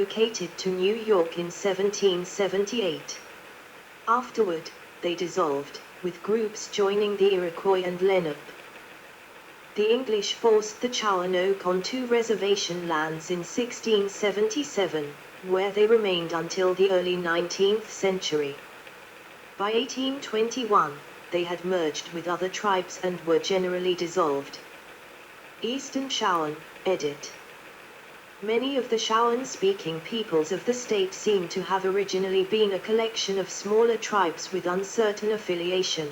relocated to New York in 1778. Afterward, they dissolved, with groups joining the Iroquois and Lenape. The English forced the Chowanoke onto reservation lands in 1677, where they remained until the early 19th century. By 1821, they had merged with other tribes and were generally dissolved. Eastern Shawan, edit. Many of the Shawan-speaking peoples of the state seem to have originally been a collection of smaller tribes with uncertain affiliation.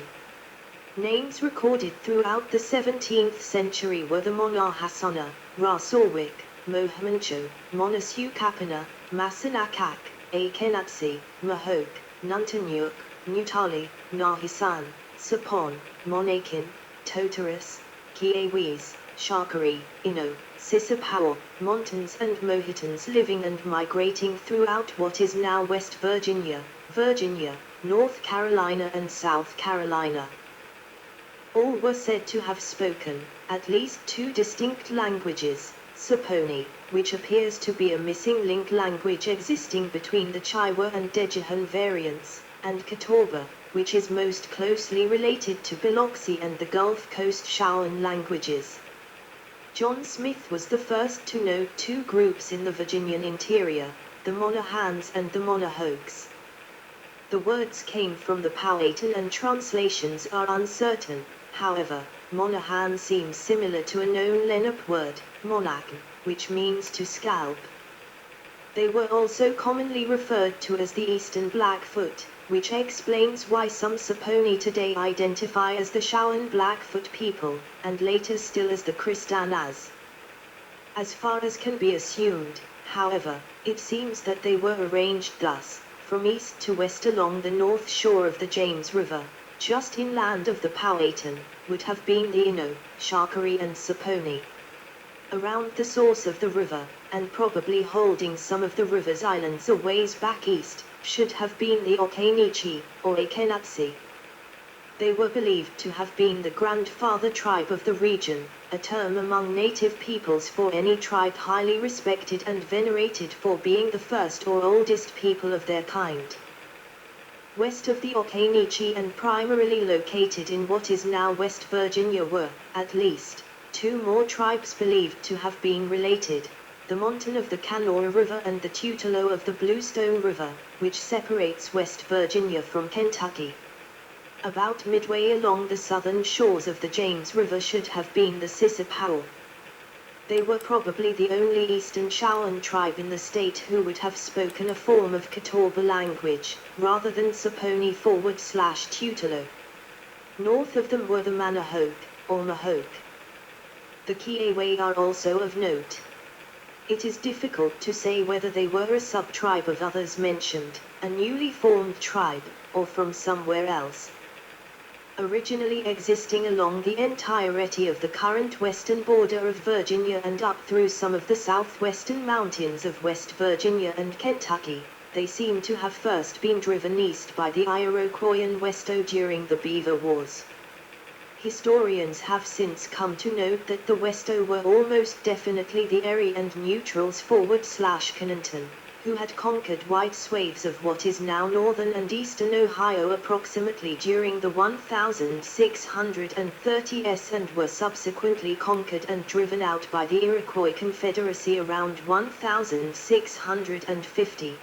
Names recorded throughout the 17th century were the Monahasana, Rasorwik, Mohamancho, Monasukapana, Masanakak, Akenatsi, Mahok, Nuntanyuk, Nutali, Nahisan, Sapon, Monakin, Totaris, Kiewis, Shakari, Ino, Sisapawa, Montans and Mohitans living and migrating throughout what is now West Virginia, North Carolina and South Carolina. All were said to have spoken, at least two distinct languages, Saponi, which appears to be a missing link language existing between the Chippewa and Dejihan variants, and Catawba, which is most closely related to Biloxi and the Gulf Coast Shawan languages. John Smith was the first to note two groups in the Virginian interior, the Monahans and the Monahokes. The words came from the Powhatan and translations are uncertain. However, Monahan seems similar to a known Lenape word, Monach, which means to scalp. They were also commonly referred to as the Eastern Blackfoot, which explains why some Saponi today identify as the Shawan Blackfoot people, and later still as the Kristanas. As far as can be assumed, however, it seems that they were arranged thus, from east to west along the north shore of the James River, just inland of the Powhatan, would have been the Ino, Shakari and Saponi. Around the source of the river, and probably holding some of the river's islands a ways back east, should have been the Okanichi, or Akenatsi. They were believed to have been the grandfather tribe of the region, a term among native peoples for any tribe highly respected and venerated for being the first or oldest people of their kind. West of the Okanichi and primarily located in what is now West Virginia were, at least, two more tribes believed to have been related, the Montan of the Kanawha River and the Tutelo of the Bluestone River, which separates West Virginia from Kentucky. About midway along the southern shores of the James River should have been the Sisapawa. They were probably the only Eastern Shawan tribe in the state who would have spoken a form of Catawba language, rather than Saponi/Tutelo. North of them were the Manahoke, or Mahok. The Kiewa are also of note. It is difficult to say whether they were a sub-tribe of others mentioned, a newly formed tribe, or from somewhere else. Originally existing along the entirety of the current western border of Virginia and up through some of the southwestern mountains of West Virginia and Kentucky, they seem to have first been driven east by the Iroquois and Westo during the Beaver Wars. Historians have since come to note that the Westo were almost definitely the Erie and Neutrals /Connaughton, who had conquered wide swathes of what is now northern and eastern Ohio approximately during the 1630s and were subsequently conquered and driven out by the Iroquois Confederacy around 1650.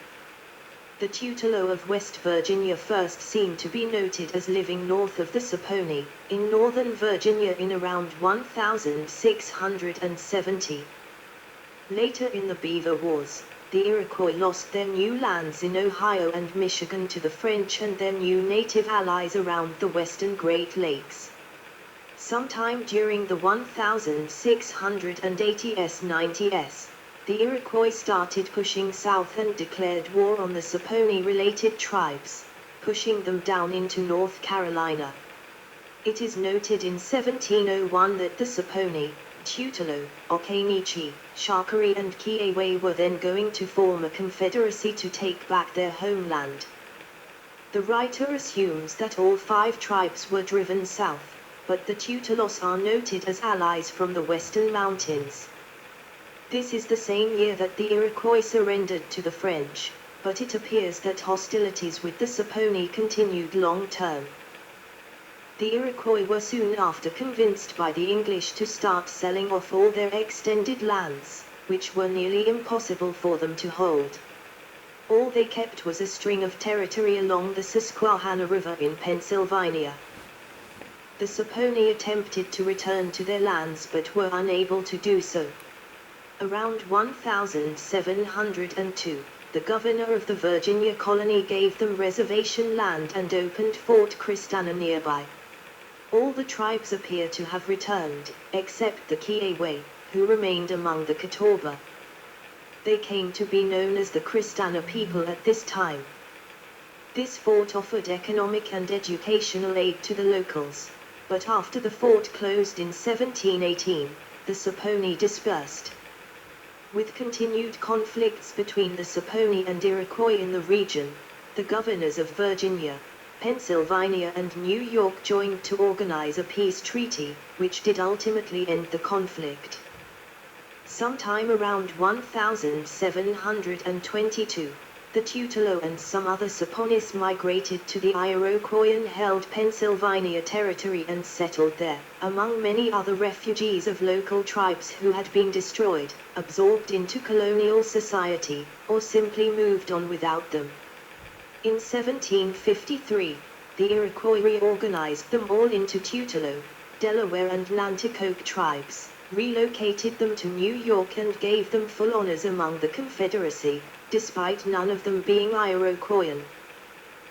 The Tutelo of West Virginia first seem to be noted as living north of the Saponi, in northern Virginia in around 1670. Later in the Beaver Wars, the Iroquois lost their new lands in Ohio and Michigan to the French and their new native allies around the western Great Lakes. Sometime during the 1680s-90s, the Iroquois started pushing south and declared war on the Saponi-related tribes, pushing them down into North Carolina. It is noted in 1701 that the Saponi, Tutelo, Okanichi, Shakari and Kiewa were then going to form a confederacy to take back their homeland. The writer assumes that all five tribes were driven south, but the Tutelos are noted as allies from the western mountains. This is the same year that the Iroquois surrendered to the French, but it appears that hostilities with the Saponi continued long term. The Iroquois were soon after convinced by the English to start selling off all their extended lands, which were nearly impossible for them to hold. All they kept was a string of territory along the Susquehanna River in Pennsylvania. The Saponi attempted to return to their lands but were unable to do so. Around 1702, the governor of the Virginia colony gave them reservation land and opened Fort Christiana nearby. All the tribes appear to have returned, except the Kiowa, who remained among the Catawba. They came to be known as the Christiana people at this time. This fort offered economic and educational aid to the locals, but after the fort closed in 1718, the Saponi dispersed. With continued conflicts between the Saponi and Iroquois in the region, the governors of Virginia, Pennsylvania and New York joined to organize a peace treaty, which did ultimately end the conflict. Sometime around 1722, the Tutelo and some other Saponis migrated to the Iroquoian-held Pennsylvania territory and settled there, among many other refugees of local tribes who had been destroyed, absorbed into colonial society, or simply moved on without them. In 1753, the Iroquois reorganized them all into Tutelo, Delaware and Nanticoke tribes, relocated them to New York and gave them full honors among the Confederacy, despite none of them being Iroquoian.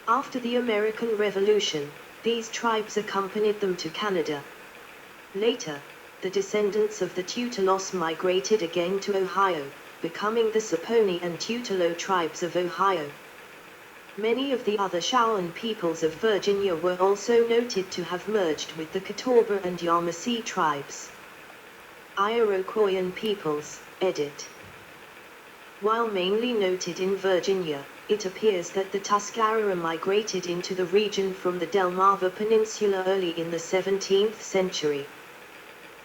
After the American Revolution, these tribes accompanied them to Canada. Later, the descendants of the Tutelos migrated again to Ohio, becoming the Saponi and Tutelo tribes of Ohio. Many of the other Shawan peoples of Virginia were also noted to have merged with the Catawba and Yamasee tribes. Iroquoian peoples, edit. While mainly noted in Virginia, it appears that the Tuscarora migrated into the region from the Delmarva Peninsula early in the 17th century.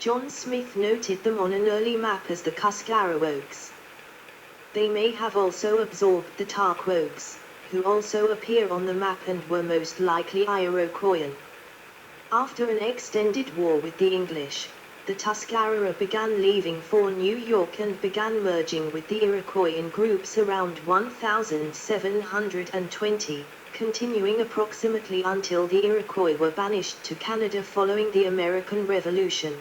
John Smith noted them on an early map as the Cuscarowogs. They may have also absorbed the Tarkwogs, who also appear on the map and were most likely Iroquoian. After an extended war with the English, the Tuscarora began leaving for New York and began merging with the Iroquois in groups around 1720, continuing approximately until the Iroquois were banished to Canada following the American Revolution.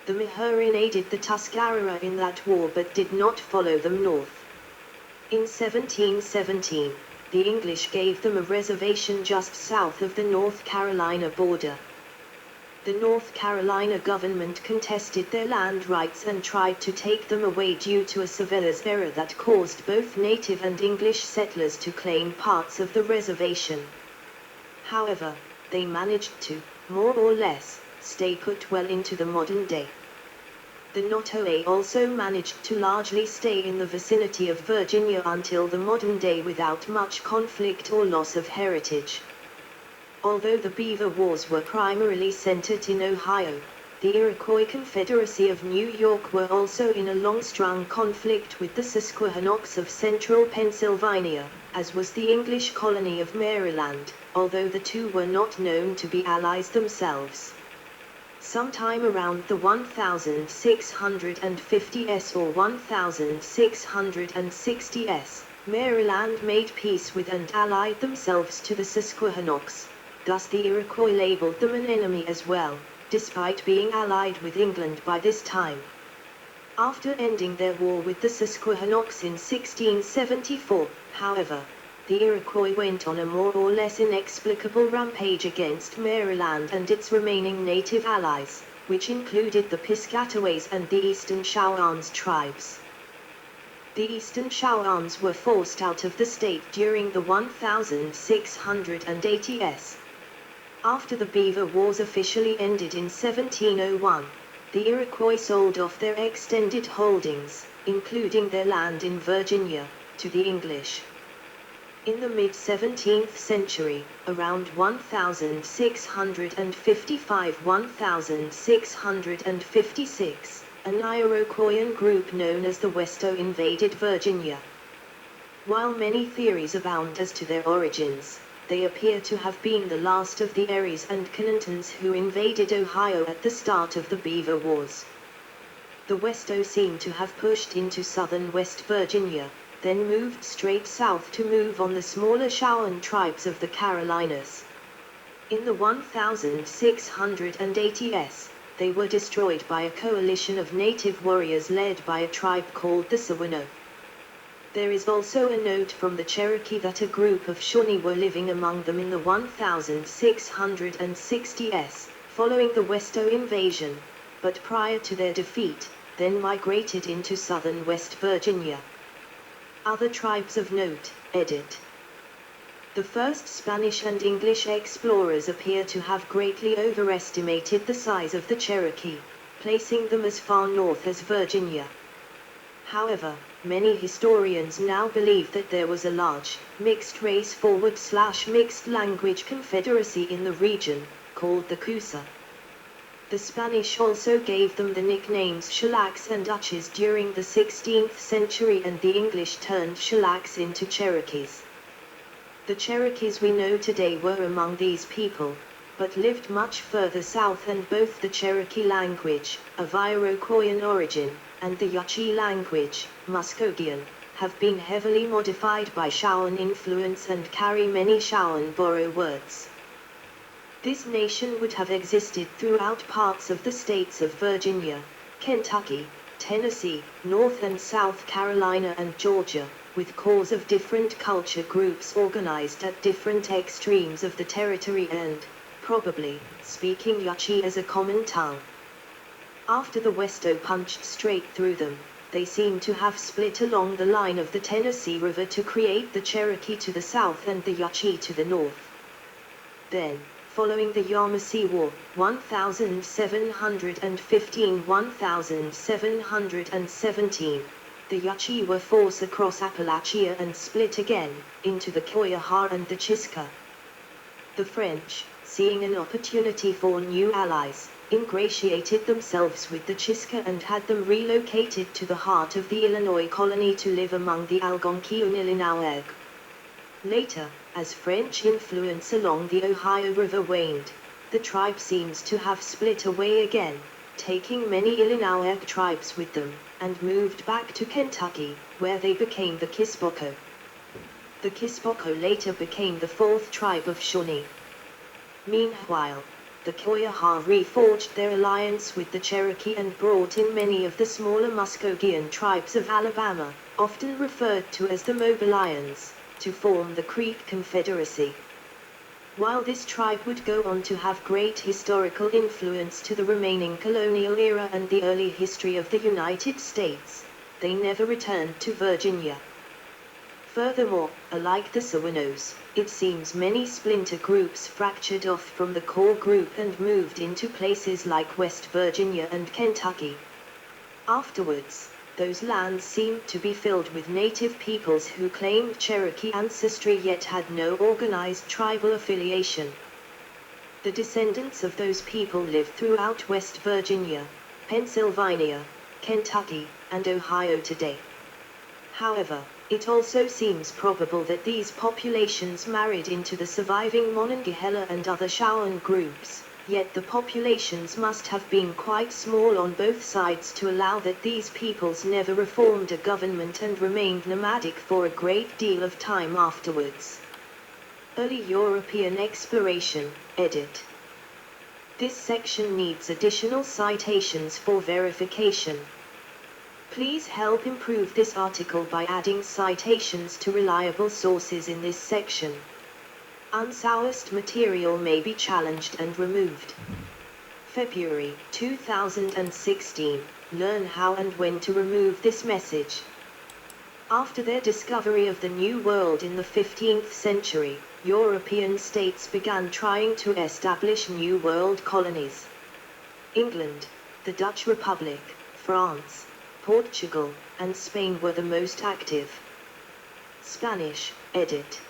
The Mehurin aided the Tuscarora in that war but did not follow them north. In 1717, the English gave them a reservation just south of the North Carolina border. The North Carolina government contested their land rights and tried to take them away due to a surveyor's error that caused both native and English settlers to claim parts of the reservation. However, they managed to, more or less, stay put well into the modern day. The Nottoway also managed to largely stay in the vicinity of Virginia until the modern day without much conflict or loss of heritage. Although the Beaver Wars were primarily centered in Ohio, the Iroquois Confederacy of New York were also in a long-strung conflict with the Susquehannocks of central Pennsylvania, as was the English colony of Maryland, although the two were not known to be allies themselves. Sometime around the 1650s or 1660s, Maryland made peace with and allied themselves to the Susquehannocks. Thus the Iroquois labeled them an enemy as well, despite being allied with England by this time. After ending their war with the Susquehannocks in 1674, however, the Iroquois went on a more or less inexplicable rampage against Maryland and its remaining native allies, which included the Piscataways and the Eastern Shawans tribes. The Eastern Shawans were forced out of the state during the 1680s. After the Beaver Wars officially ended in 1701, the Iroquois sold off their extended holdings, including their land in Virginia, to the English. In the mid-17th century, around 1655-1656, an Iroquoian group known as the Westo invaded Virginia. While many theories abound as to their origins, they appear to have been the last of the Eries and Connectons who invaded Ohio at the start of the Beaver Wars. The Westo seem to have pushed into southern West Virginia, then moved straight south to move on the smaller Shawnee tribes of the Carolinas. In the 1680s, they were destroyed by a coalition of native warriors led by a tribe called the Seminole. There is also a note from the Cherokee that a group of Shawnee were living among them in the 1660s, following the Westo invasion, but prior to their defeat, then migrated into southern West Virginia. Other tribes of note, edit. The first Spanish and English explorers appear to have greatly overestimated the size of the Cherokee, placing them as far north as Virginia. However, many historians now believe that there was a large, mixed-race /mixed-language confederacy in the region, called the Coosa. The Spanish also gave them the nicknames Shellacks and Dutches during the 16th century, and the English turned Shellacks into Cherokees. The Cherokees we know today were among these people, but lived much further south, and both the Cherokee language, of Iroquoian origin, and the Yuchi language, Muskogean, have been heavily modified by Shawnee influence and carry many Shawnee borrow words. This nation would have existed throughout parts of the states of Virginia, Kentucky, Tennessee, North and South Carolina and Georgia, with cores of different culture groups organized at different extremes of the territory and, probably, speaking Yuchi as a common tongue. After the Westo punched straight through them, they seem to have split along the line of the Tennessee River to create the Cherokee to the south and the Yuchi to the north. Then, following the Yamasee War, 1715–1717, the Yuchi were forced across Appalachia and split again, into the Coyaha and the Chicka. The French, seeing an opportunity for new allies, ingratiated themselves with the Chicka and had them relocated to the heart of the Illinois colony to live among the Algonquian Illinois. Later, as French influence along the Ohio River waned, the tribe seems to have split away again, taking many Illinois tribes with them, and moved back to Kentucky, where they became the Kispoco. The Kispoco later became the fourth tribe of Shawnee. Meanwhile, the Coyaha reforged their alliance with the Cherokee and brought in many of the smaller Muskogean tribes of Alabama, often referred to as the Mobilians, to form the Creek Confederacy. While this tribe would go on to have great historical influence to the remaining colonial era and the early history of the United States, they never returned to Virginia. Furthermore, alike the Seminoles, it seems many splinter groups fractured off from the core group and moved into places like West Virginia and Kentucky. Afterwards, those lands seemed to be filled with native peoples who claimed Cherokee ancestry yet had no organized tribal affiliation. The descendants of those people live throughout West Virginia, Pennsylvania, Kentucky, and Ohio today. However, it also seems probable that these populations married into the surviving Monongahela and other Shawnee groups, yet the populations must have been quite small on both sides to allow that these peoples never reformed a government and remained nomadic for a great deal of time afterwards. Early European exploration, edit. This section needs additional citations for verification. Please help improve this article by adding citations to reliable sources in this section. Unsourced material may be challenged and removed. February 2016. Learn how and when to remove this message. After their discovery of the New World in the 15th century, European states began trying to establish New World colonies. England, the Dutch Republic, France, Portugal, and Spain were the most active. Spanish, edit.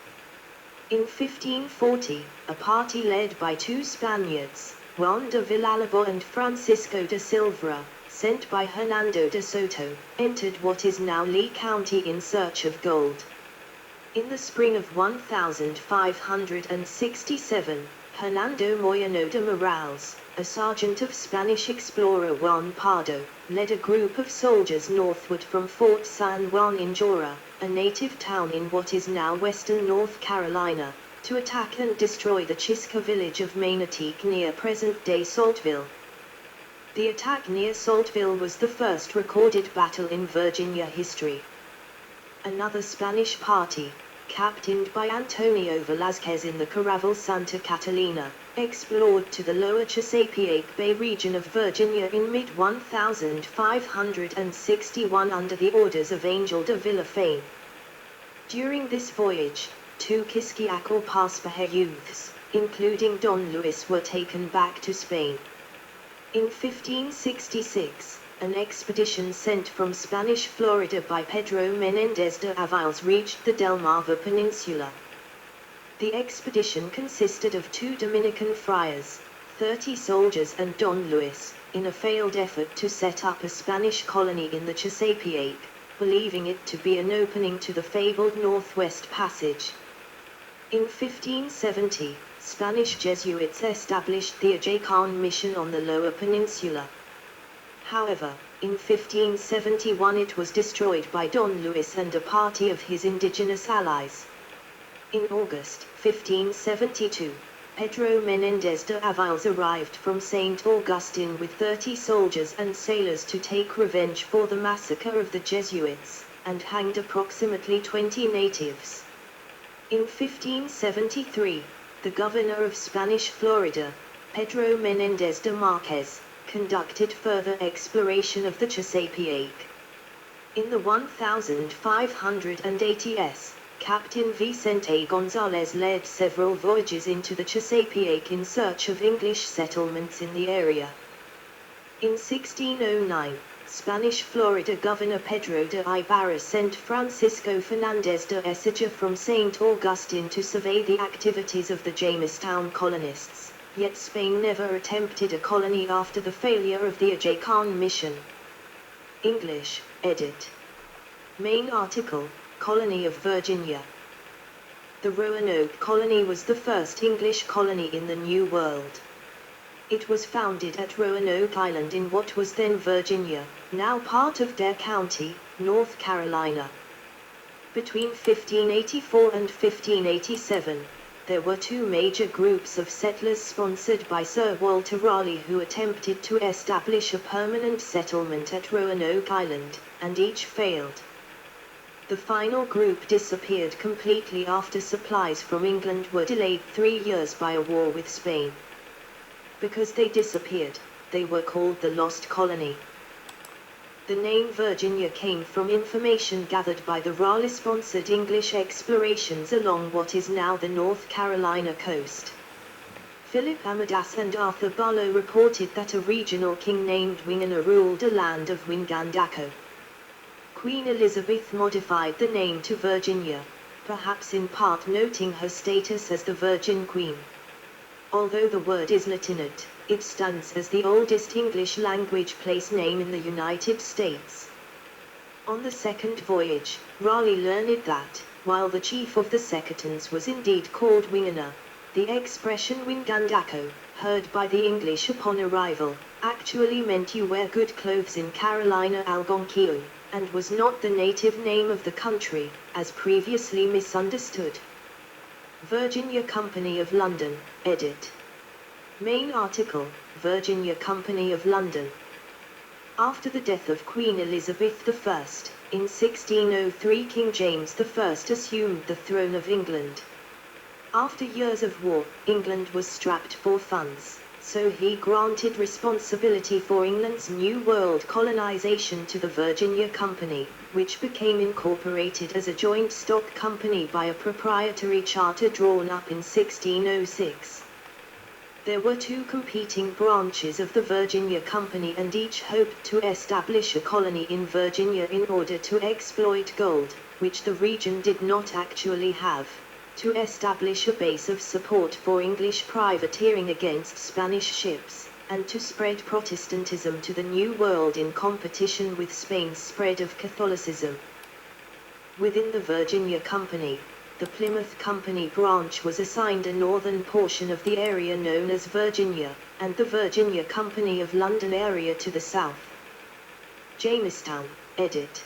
In 1540, a party led by two Spaniards, Juan de Villalobos and Francisco de Silva, sent by Hernando de Soto, entered what is now Lee County in search of gold. In the spring of 1567, Hernando Moyano de Morales, a sergeant of Spanish explorer Juan Pardo, led a group of soldiers northward from Fort San Juan in Jora, a native town in what is now western North Carolina, to attack and destroy the Chisca village of Mainatique near present-day Saltville. The attack near Saltville was the first recorded battle in Virginia history. Another Spanish party, captained by Antonio Velázquez in the caravel Santa Catalina, explored to the lower Chesapeake Bay region of Virginia in mid-1561 under the orders of Angel de Villafane. During this voyage, 2 Quisquiac or Paspahegh youths, including Don Luis, were taken back to Spain. In 1566, an expedition sent from Spanish Florida by Pedro Menéndez de Avalos reached the Delmarva Peninsula. The expedition consisted of 2 Dominican friars, 30 soldiers and Don Luis, in a failed effort to set up a Spanish colony in the Chesapeake, believing it to be an opening to the fabled Northwest Passage. In 1570, Spanish Jesuits established the Ajacan mission on the Lower Peninsula. However, in 1571 it was destroyed by Don Luis and a party of his indigenous allies. In August 1572, Pedro Menéndez de Avalos arrived from St. Augustine with 30 soldiers and sailors to take revenge for the massacre of the Jesuits, and hanged approximately 20 natives. In 1573, the governor of Spanish Florida, Pedro Menéndez de Marquez, conducted further exploration of the Chesapeake. In the 1580s, Captain Vicente González led several voyages into the Chesapeake in search of English settlements in the area. In 1609, Spanish Florida Governor Pedro de Ibarra sent Francisco Fernández de Ecija from St. Augustine to survey the activities of the Jamestown colonists, yet Spain never attempted a colony after the failure of the Ajacan mission. English, edit. Main article, Colony of Virginia. The Roanoke colony was the first English colony in the New World. It was founded at Roanoke Island in what was then Virginia, now part of Dare County, North Carolina. Between 1584 and 1587, there were 2 major groups of settlers sponsored by Sir Walter Raleigh who attempted to establish a permanent settlement at Roanoke Island, and each failed. The final group disappeared completely after supplies from England were delayed 3 years by a war with Spain. Because they disappeared, they were called the Lost Colony. The name Virginia came from information gathered by the Raleigh-sponsored English explorations along what is now the North Carolina coast. Philip Amadas and Arthur Barlow reported that a regional king named Wingana ruled a land of Wingandaco. Queen Elizabeth modified the name to Virginia, perhaps in part noting her status as the Virgin Queen. Although the word is Latinate, it stands as the oldest English language place name in the United States. On the second voyage, Raleigh learned that, while the chief of the Secretans was indeed called Wingana, the expression Wingandaco, heard by the English upon arrival, actually meant you wear good clothes in Carolina Algonquin, and was not the native name of the country, as previously misunderstood. Virginia Company of London, edit. Main article, Virginia Company of London. After the death of Queen Elizabeth I, in 1603 King James I assumed the throne of England. After years of war, England was strapped for funds, so he granted responsibility for England's New World colonization to the Virginia Company, which became incorporated as a joint stock company by a proprietary charter drawn up in 1606. There were 2 competing branches of the Virginia Company and each hoped to establish a colony in Virginia in order to exploit gold, which the region did not actually have, to establish a base of support for English privateering against Spanish ships, and to spread Protestantism to the New World in competition with Spain's spread of Catholicism. Within the Virginia Company, the Plymouth Company branch was assigned a northern portion of the area known as Virginia, and the Virginia Company of London area to the south. Jamestown, edit.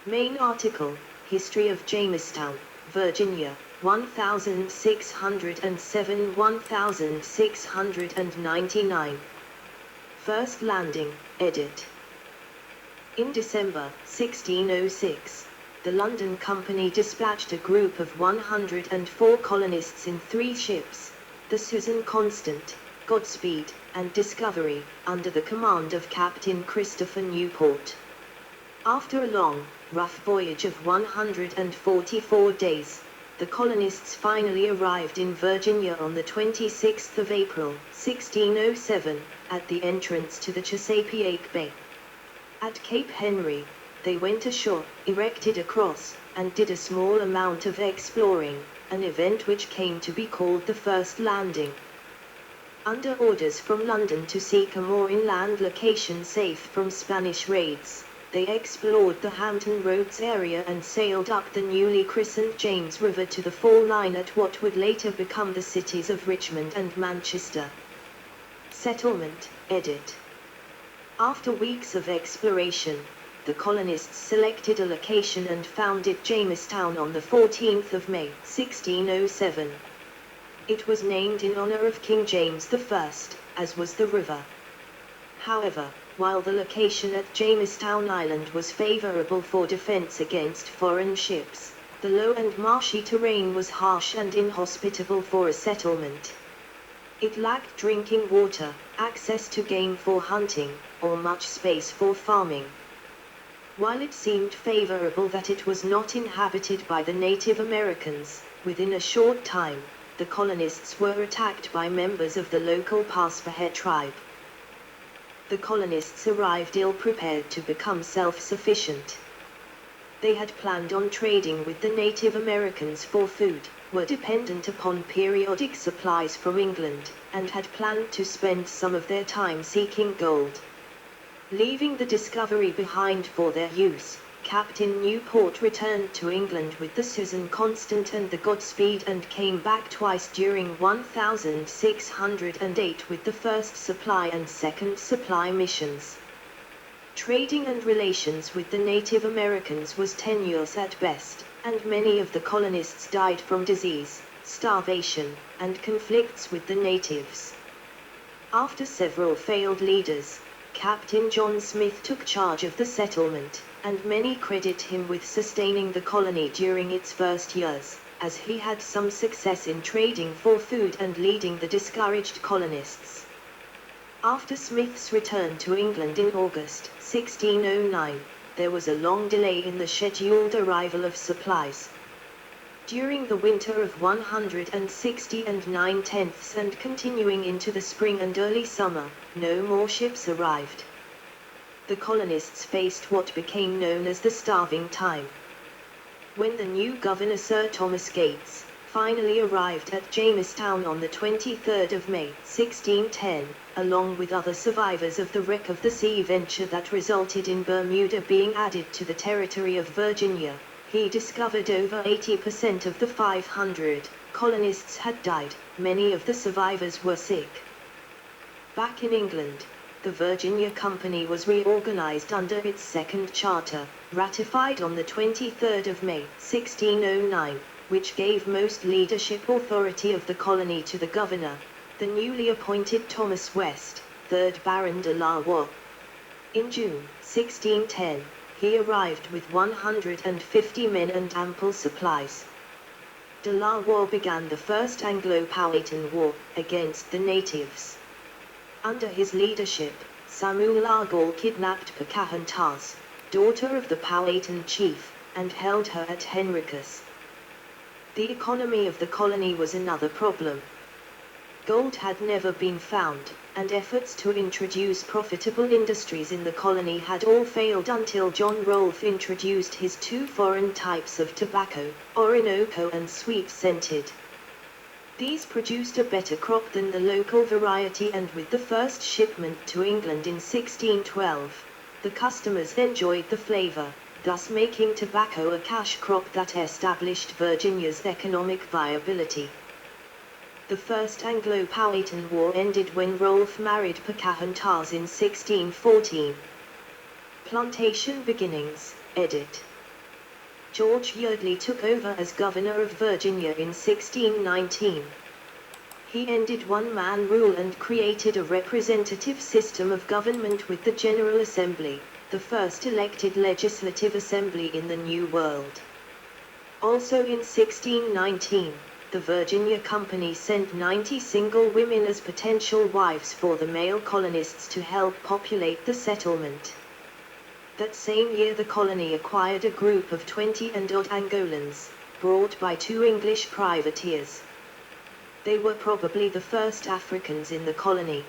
Main article, History of Jamestown, Virginia, 1607–1699. First landing, edit. In December 1606, the London Company dispatched a group of 104 colonists in 3 ships, the Susan Constant, Godspeed, and Discovery, under the command of Captain Christopher Newport. After a long, rough voyage of 144 days, the colonists finally arrived in Virginia on the 26th of April, 1607, at the entrance to the Chesapeake Bay. At Cape Henry, they went ashore, erected a cross, and did a small amount of exploring, an event which came to be called the First Landing. Under orders from London to seek a more inland location safe from Spanish raids, they explored the Hampton Roads area and sailed up the newly christened James River to the fall line at what would later become the cities of Richmond and Manchester. Settlement, edit. After weeks of exploration, the colonists selected a location and founded Jamestown on the 14th of May, 1607. It was named in honor of King James I, as was the river. However, while the location at Jamestown Island was favorable for defense against foreign ships, the low and marshy terrain was harsh and inhospitable for a settlement. It lacked drinking water, access to game for hunting, or much space for farming. While it seemed favorable that it was not inhabited by the Native Americans, within a short time, the colonists were attacked by members of the local Paspahegh tribe. The colonists arrived ill-prepared to become self-sufficient. They had planned on trading with the Native Americans for food, were dependent upon periodic supplies from England, and had planned to spend some of their time seeking gold. Leaving the Discovery behind for their use, Captain Newport returned to England with the Susan Constant and the Godspeed and came back twice during 1608 with the first supply and second supply missions. Trading and relations with the Native Americans was tenuous at best, and many of the colonists died from disease, starvation, and conflicts with the natives. After several failed leaders, Captain John Smith took charge of the settlement, and many credit him with sustaining the colony during its first years, as he had some success in trading for food and leading the discouraged colonists. After Smith's return to England in August 1609, there was a long delay in the scheduled arrival of supplies. During the winter of 160 9/10 and continuing into the spring and early summer, no more ships arrived. The colonists faced what became known as the starving time. When the new governor Sir Thomas Gates finally arrived at Jamestown on the 23rd of May, 1610, along with other survivors of the wreck of the sea venture that resulted in Bermuda being added to the territory of Virginia, he discovered over 80% of the 500 colonists had died. Many of the survivors were sick. Back in England, the Virginia Company was reorganized under its second charter, ratified on the 23rd of May, 1609, which gave most leadership authority of the colony to the governor, the newly appointed Thomas West, 3rd Baron de la Warr. In June 1610, he arrived with 150 men and ample supplies. De la Warr began the First Anglo-Powhatan War against the natives. Under his leadership, Samuel Argall kidnapped Pocahontas, daughter of the Powhatan chief, and held her at Henricus. The economy of the colony was another problem. Gold had never been found, and efforts to introduce profitable industries in the colony had all failed until John Rolfe introduced his 2 foreign types of tobacco, Orinoco and sweet-scented. These produced a better crop than the local variety, and with the first shipment to England in 1612, the customers enjoyed the flavor, thus making tobacco a cash crop that established Virginia's economic viability. The First Anglo-Powhatan War ended when Rolfe married Pocahontas in 1614. Plantation Beginnings, edit. George Yeardley took over as governor of Virginia in 1619. He ended one-man rule and created a representative system of government with the General Assembly, the first elected legislative assembly in the New World. Also in 1619, the Virginia Company sent 90 single women as potential wives for the male colonists to help populate the settlement. That same year the colony acquired a group of 20-odd Angolans, brought by 2 English privateers. They were probably the first Africans in the colony.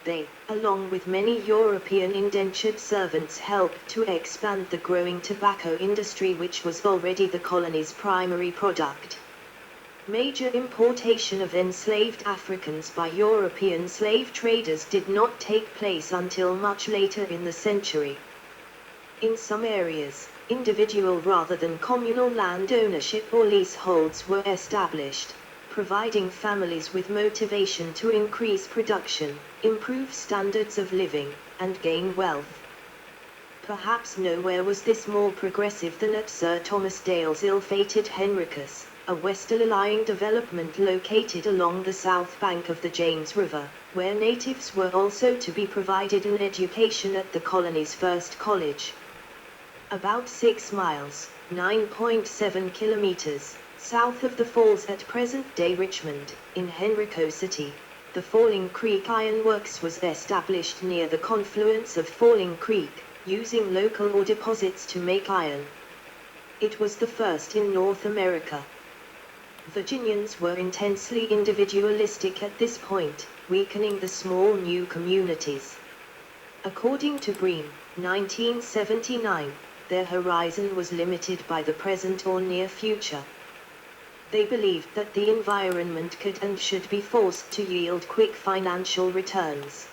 They, along with many European indentured servants, helped to expand the growing tobacco industry, which was already the colony's primary product. Major importation of enslaved Africans by European slave traders did not take place until much later in the century. In some areas, individual rather than communal land ownership or leaseholds were established, providing families with motivation to increase production, improve standards of living, and gain wealth. Perhaps nowhere was this more progressive than at Sir Thomas Dale's ill-fated Henricus, a westerly-lying development located along the south bank of the James River, where natives were also to be provided an education at the colony's first college. About 6 miles, 9.7 kilometers, south of the falls at present-day Richmond, in Henrico City, the Falling Creek Iron Works was established near the confluence of Falling Creek, using local ore deposits to make iron. It was the first in North America. Virginians were intensely individualistic at this point, weakening the small new communities. According to Bream, 1979, their horizon was limited by the present or near future. They believed that the environment could and should be forced to yield quick financial returns.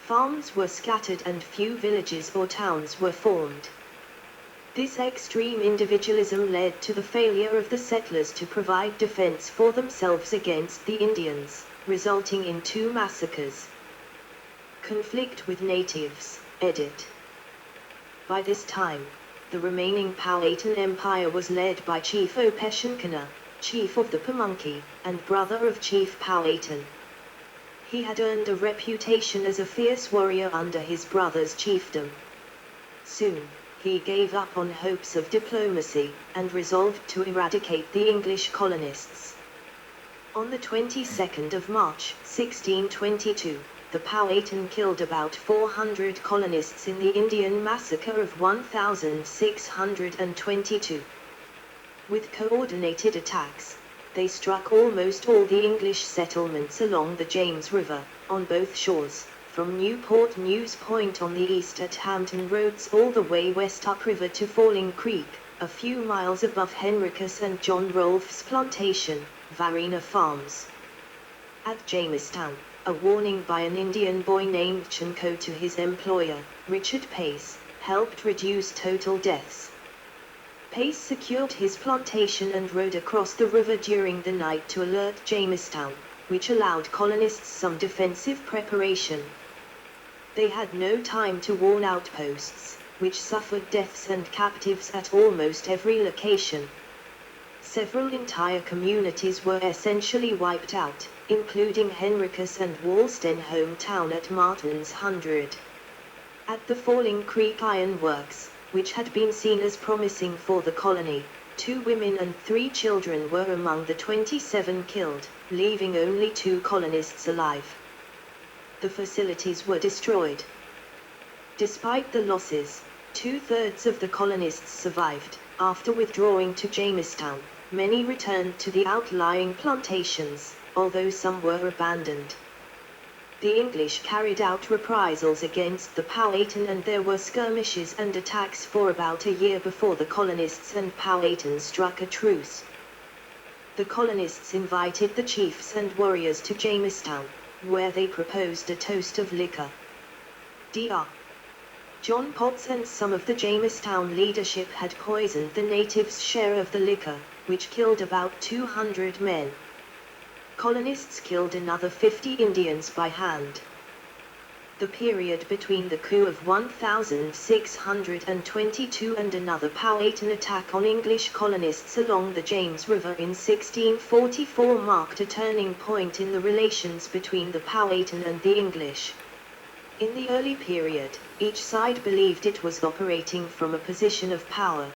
Farms were scattered and few villages or towns were formed. This extreme individualism led to the failure of the settlers to provide defense for themselves against the Indians, resulting in 2 massacres. Conflict with natives, edit. By this time, the remaining Powhatan Empire was led by Chief Opeshankana, chief of the Pamunkey, and brother of Chief Powhatan. He had earned a reputation as a fierce warrior under his brother's chiefdom. Soon, he gave up on hopes of diplomacy, and resolved to eradicate the English colonists. On the 22nd of March, 1622, the Powhatan killed about 400 colonists in the Indian Massacre of 1622. With coordinated attacks, they struck almost all the English settlements along the James River, on both shores, from Newport News Point on the east at Hampton Roads all the way west upriver to Falling Creek, a few miles above Henricus and John Rolfe's plantation, Varina Farms. At Jamestown, a warning by an Indian boy named Chinko to his employer, Richard Pace, helped reduce total deaths. Pace secured his plantation and rode across the river during the night to alert Jamestown, which allowed colonists some defensive preparation. They had no time to warn outposts, which suffered deaths and captives at almost every location. Several entire communities were essentially wiped out, including Henricus and Wallsden hometown at Martin's Hundred. At the Falling Creek Iron Works, which had been seen as promising for the colony, 2 women and 3 children were among the 27 killed, leaving only 2 colonists alive. The facilities were destroyed. Despite the losses, 2/3 of the colonists survived. After withdrawing to Jamestown, many returned to the outlying plantations, although some were abandoned. The English carried out reprisals against the Powhatan, and there were skirmishes and attacks for about a year before the colonists and Powhatan struck a truce. The colonists invited the chiefs and warriors to Jamestown, where they proposed a toast of liquor. Dr. John Potts and some of the Jamestown leadership had poisoned the natives' share of the liquor, which killed about 200 men. Colonists killed another 50 Indians by hand. The period between the coup of 1622 and another Powhatan attack on English colonists along the James River in 1644 marked a turning point in the relations between the Powhatan and the English. In the early period, each side believed it was operating from a position of power,